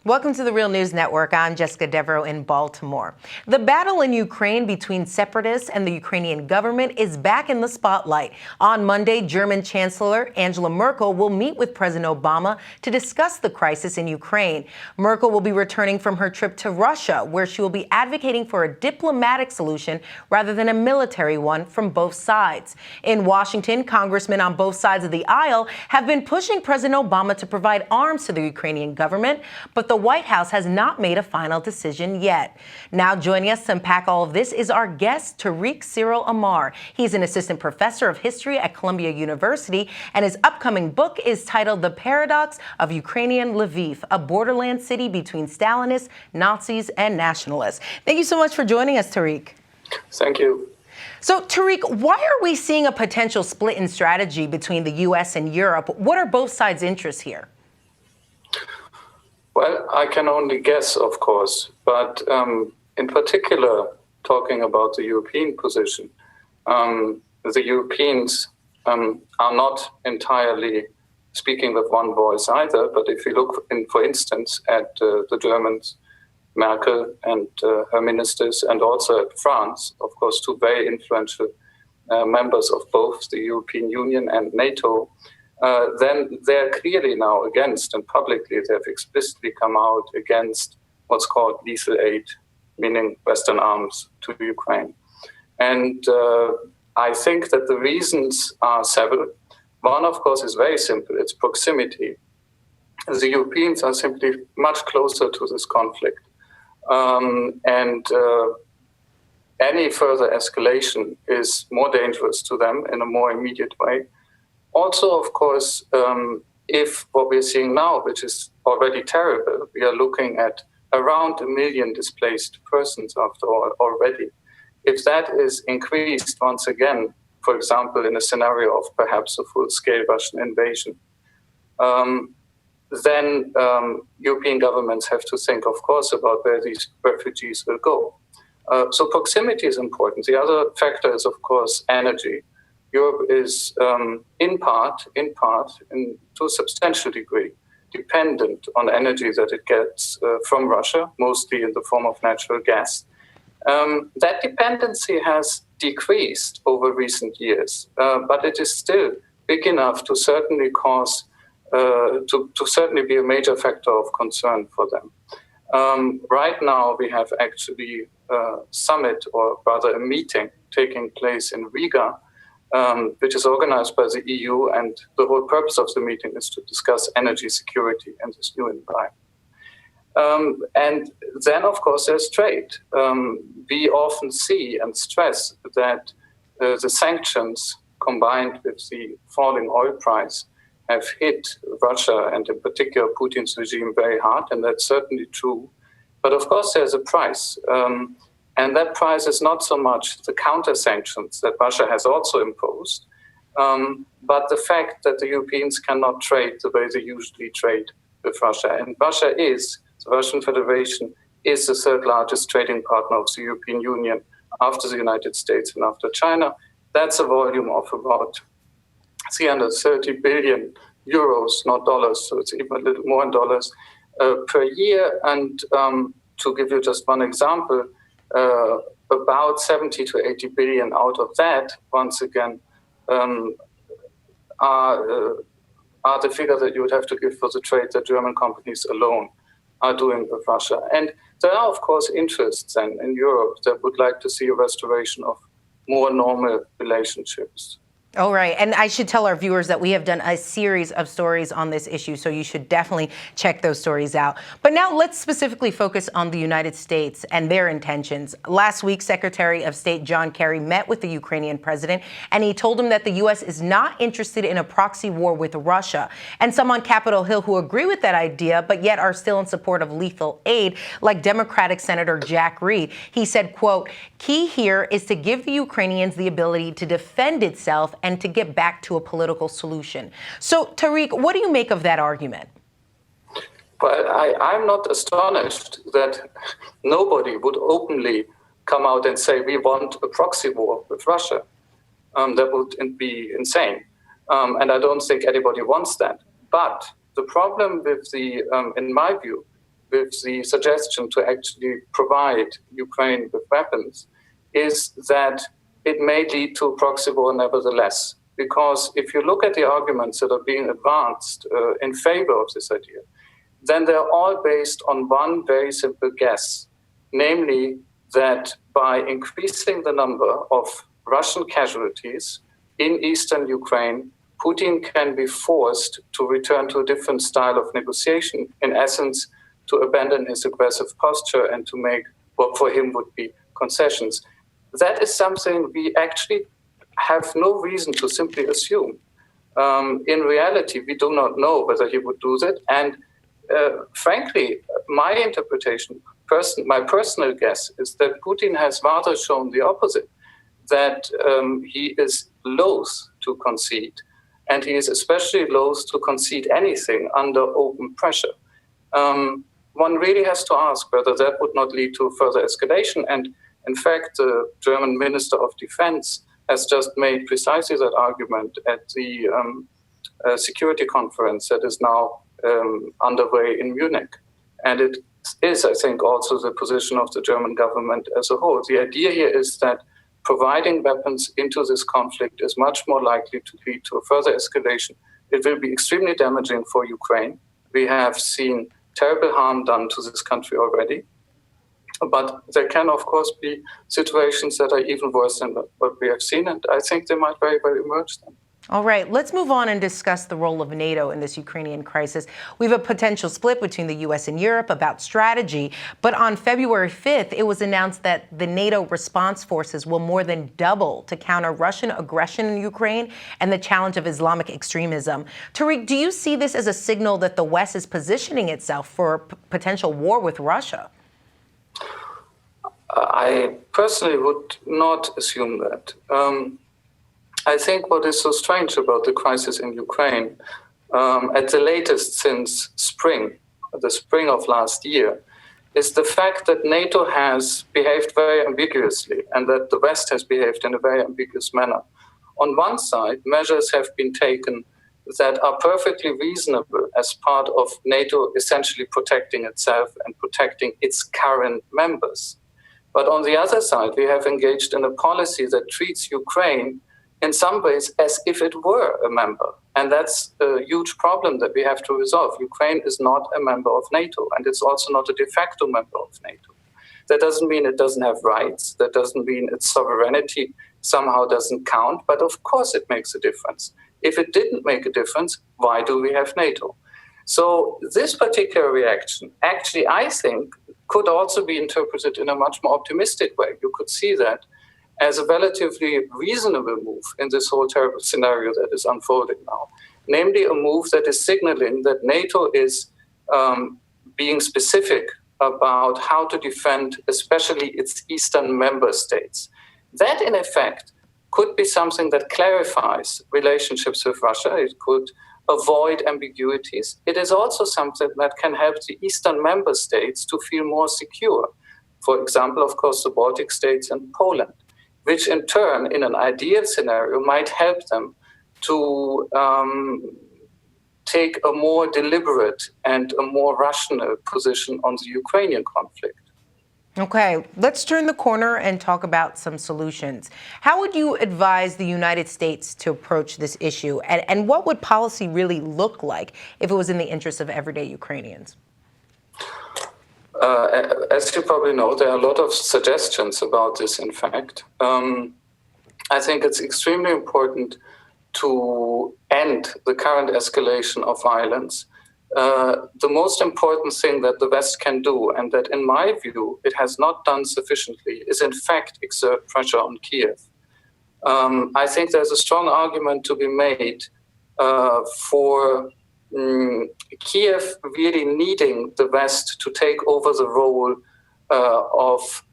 Welcome to the Real News Network. I'm Jessica Devereaux in Baltimore. The battle in Ukraine between separatists and the Ukrainian government is back in the spotlight. On Monday, German Chancellor Angela Merkel will meet with President Obama to discuss the crisis in Ukraine. Merkel will be returning from her trip to Russia, where she will be advocating for a diplomatic solution rather than a military one from both sides. In Washington, congressmen on both sides of the aisle have been pushing President Obama to provide arms to the Ukrainian government, but the White House has not made a final decision yet. Now joining us to unpack all of this is our guest, Tariq Cyril Amar. He's an assistant professor of history at Columbia University, and his upcoming book is titled The Paradox of Ukrainian Lviv, a borderland city between Stalinists, Nazis, and nationalists. Thank you so much for joining us, Tariq. Thank you. So, Tariq, why are we seeing a potential split in strategy between the U.S. and Europe? What are both sides' interests here? Well, I can only guess, of course, but in particular, talking about the European position, the Europeans are not entirely speaking with one voice either. But if you look, for instance, at the Germans, Merkel and her ministers, and also at France, of course, two very influential members of both the European Union and NATO, then they're clearly now against, and publicly they've explicitly come out against what's called lethal aid, meaning Western arms to Ukraine. And I think that the reasons are several. One, of course, is very simple. It's proximity. The Europeans are simply much closer to this conflict. And any further escalation is more dangerous to them in a more immediate way. Also, of course, if what we're seeing now, which is already terrible, we are looking at around 1 million displaced persons after all already. If that is increased once again, for example, in a scenario of perhaps a full-scale Russian invasion, then European governments have to think, of course, about where these refugees will go. So proximity is important. The other factor is, of course, energy. Europe is in part, to a substantial degree, dependent on energy that it gets from Russia, mostly in the form of natural gas. That dependency has decreased over recent years, but it is still big enough to certainly cause, to certainly be a major factor of concern for them. Right now, we have actually a summit, or rather a meeting, taking place in Riga, which is organized by the EU, and the whole purpose of the meeting is to discuss energy security in this new environment. And then, of course, there's trade. We often see and stress that the sanctions combined with the falling oil price have hit Russia, and in particular Putin's regime, very hard, and that's certainly true. But of course, there's a price. And that price is not so much the counter-sanctions that Russia has also imposed, but the fact that the Europeans cannot trade the way they usually trade with Russia. And Russia is, the Russian Federation, is the third largest trading partner of the European Union after the United States and after China. That's a volume of about 330 billion euros, not dollars, so it's even a little more in dollars, per year. And to give you just one example, about 70 to 80 billion out of that, once again, are the figure that you would have to give for the trade that German companies alone are doing with Russia. And there are, of course, interests in Europe that would like to see a restoration of more normal relationships. All right. And I should tell our viewers that we have done a series of stories on this issue, so you should definitely check those stories out. But now let's specifically focus on the United States and their intentions. Last week, Secretary of State John Kerry met with the Ukrainian president, and he told him that the U.S. is not interested in a proxy war with Russia. And some on Capitol Hill who agree with that idea, but yet are still in support of lethal aid, like Democratic Senator Jack Reed. He said, quote, "Key here is to give the Ukrainians the ability to defend itself and to get back to a political solution." So, Tariq, what do you make of that argument? Well, I'm not astonished that nobody would openly come out and say we want a proxy war with Russia. That would be insane. And I don't think anybody wants that. But the problem with in my view, with the suggestion to actually provide Ukraine with weapons is that it may lead to a proxy war nevertheless. Because if you look at the arguments that are being advanced in favor of this idea, then they're all based on one very simple guess, namely that by increasing the number of Russian casualties in eastern Ukraine, Putin can be forced to return to a different style of negotiation, in essence, to abandon his aggressive posture and to make what for him would be concessions. That is something we actually have no reason to simply assume. In reality, we do not know whether he would do that. And frankly, my interpretation, my personal guess, is that Putin has rather shown the opposite, that he is loath to concede. And he is especially loath to concede anything under open pressure. One really has to ask whether that would not lead to further escalation. And in fact, the German Minister of Defense has just made precisely that argument at the security conference that is now underway in Munich. And it is, I think, also the position of the German government as a whole. The idea here is that providing weapons into this conflict is much more likely to lead to a further escalation. It will be extremely damaging for Ukraine. We have seen terrible harm done to this country already. But there can, of course, be situations that are even worse than what we have seen, and I think they might very well emerge then. All right, let's move on and discuss the role of NATO in this Ukrainian crisis. We have a potential split between the U.S. and Europe about strategy, but on February 5th, it was announced that the NATO response forces will more than double to counter Russian aggression in Ukraine and the challenge of Islamic extremism. Tariq, do you see this as a signal that the West is positioning itself for a potential war with Russia? I personally would not assume that. I think what is so strange about the crisis in Ukraine, at the latest since the spring of last year, is the fact that NATO has behaved very ambiguously and that the West has behaved in a very ambiguous manner. On one side, measures have been taken that are perfectly reasonable as part of NATO essentially protecting itself and protecting its current members. But on the other side, we have engaged in a policy that treats Ukraine in some ways as if it were a member. And that's a huge problem that we have to resolve. Ukraine is not a member of NATO, and it's also not a de facto member of NATO. That doesn't mean it doesn't have rights. That doesn't mean its sovereignty somehow doesn't count. But of course it makes a difference. If it didn't make a difference, why do we have NATO? So this particular reaction, actually, I think, could also be interpreted in a much more optimistic way. You could see that as a relatively reasonable move in this whole terrible scenario that is unfolding now. Namely, a move that is signaling that NATO is being specific about how to defend especially its eastern member states. That, in effect, could be something that clarifies relationships with Russia. It could avoid ambiguities. It is also something that can help the eastern member states to feel more secure. For example, of course, the Baltic states and Poland, which in turn, in an ideal scenario, might help them to take a more deliberate and a more rational position on the Ukrainian conflict. Okay, let's turn the corner and talk about some solutions. How would you advise the United States to approach this issue? And what would policy really look like if it was in the interest of everyday Ukrainians? As you probably know, there are a lot of suggestions about this, in fact. I think it's extremely important to end the current escalation of violence. The most important thing that the West can do, and that in my view it has not done sufficiently, is in fact exert pressure on Kiev. I think there's a strong argument to be made for Kiev really needing the West to take over the role of,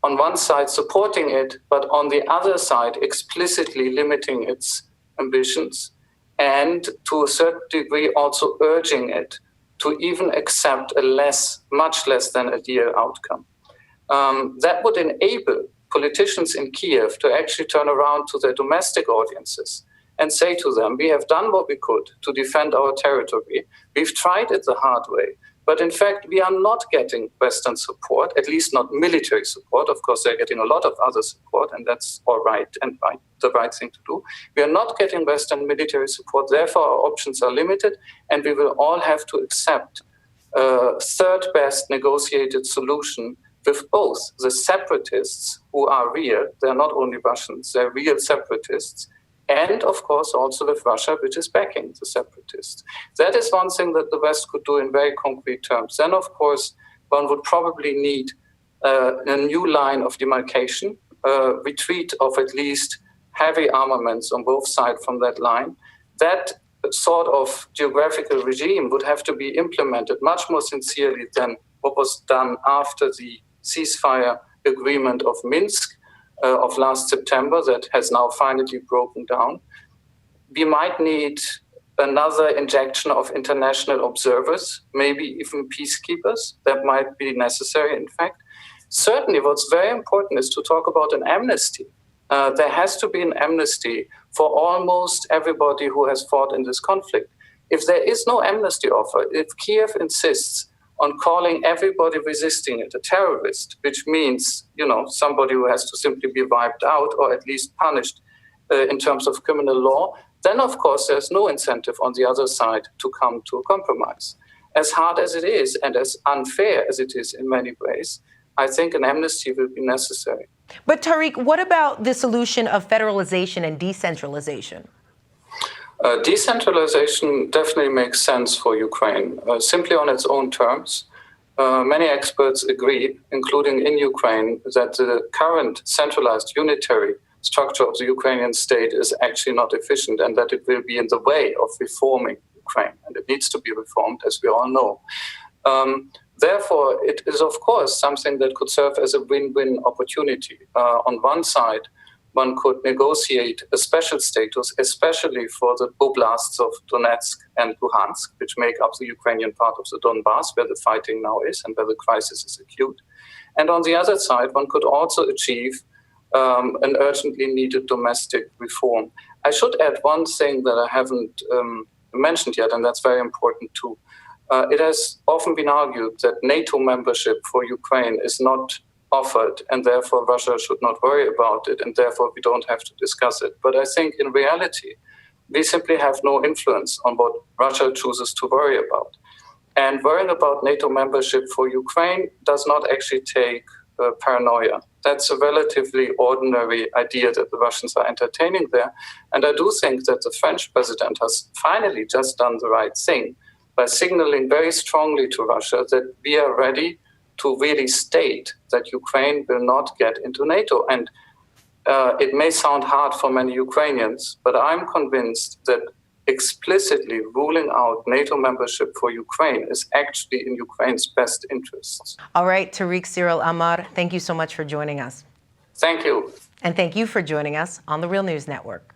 on one side, supporting it, but on the other side, explicitly limiting its ambitions, and to a certain degree also urging it to even accept a much less than ideal outcome. That would enable politicians in Kiev to actually turn around to their domestic audiences and say to them, we have done what we could to defend our territory. We've tried it the hard way, But in fact, we are not getting Western support, at least not military support. Of course, they're getting a lot of other support, and that's all right and the right thing to do. We are not getting Western military support. Therefore, our options are limited, and we will all have to accept a third best negotiated solution with both the separatists, who are real, they're not only Russians, they're real separatists, and of course also with Russia, which is backing the separatists. That is one thing that the West could do in very concrete terms. Then, of course, one would probably need a new line of demarcation, retreat of at least heavy armaments on both sides from that line. That sort of geographical regime would have to be implemented much more sincerely than what was done after the ceasefire agreement of Minsk of last September that has now finally broken down. We might need another injection of international observers, maybe even peacekeepers. That might be necessary, in fact. Certainly, what's very important is to talk about an amnesty. There has to be an amnesty for almost everybody who has fought in this conflict. If there is no amnesty offer, if Kiev insists on calling everybody resisting it a terrorist, which means, somebody who has to simply be wiped out or at least punished in terms of criminal law, then of course there's no incentive on the other side to come to a compromise. As hard as it is and as unfair as it is in many ways, I think an amnesty will be necessary. But Tariq, what about the solution of federalization and decentralization? Decentralization definitely makes sense for Ukraine, simply on its own terms. Many experts agree, including in Ukraine, that the current centralized unitary structure of the Ukrainian state is actually not efficient and that it will be in the way of reforming Ukraine. And it needs to be reformed, as we all know. Therefore, it is, of course, something that could serve as a win-win opportunity. On one side, one could negotiate a special status, especially for the oblasts of Donetsk and Luhansk, which make up the Ukrainian part of the Donbass, where the fighting now is and where the crisis is acute. And on the other side, one could also achieve an urgently needed domestic reform. I should add one thing that I haven't mentioned yet, and that's very important too. It has often been argued that NATO membership for Ukraine is not offered, and therefore Russia should not worry about it, and therefore we don't have to discuss it. But I think in reality, we simply have no influence on what Russia chooses to worry about. And worrying about NATO membership for Ukraine does not actually take paranoia. That's a relatively ordinary idea that the Russians are entertaining there. And I do think that the French president has finally just done the right thing by signaling very strongly to Russia that we are ready to really state that Ukraine will not get into NATO. And it may sound hard for many Ukrainians, but I'm convinced that explicitly ruling out NATO membership for Ukraine is actually in Ukraine's best interests. All right, Tariq Cyril Amar, thank you so much for joining us. Thank you. And thank you for joining us on the Real News Network.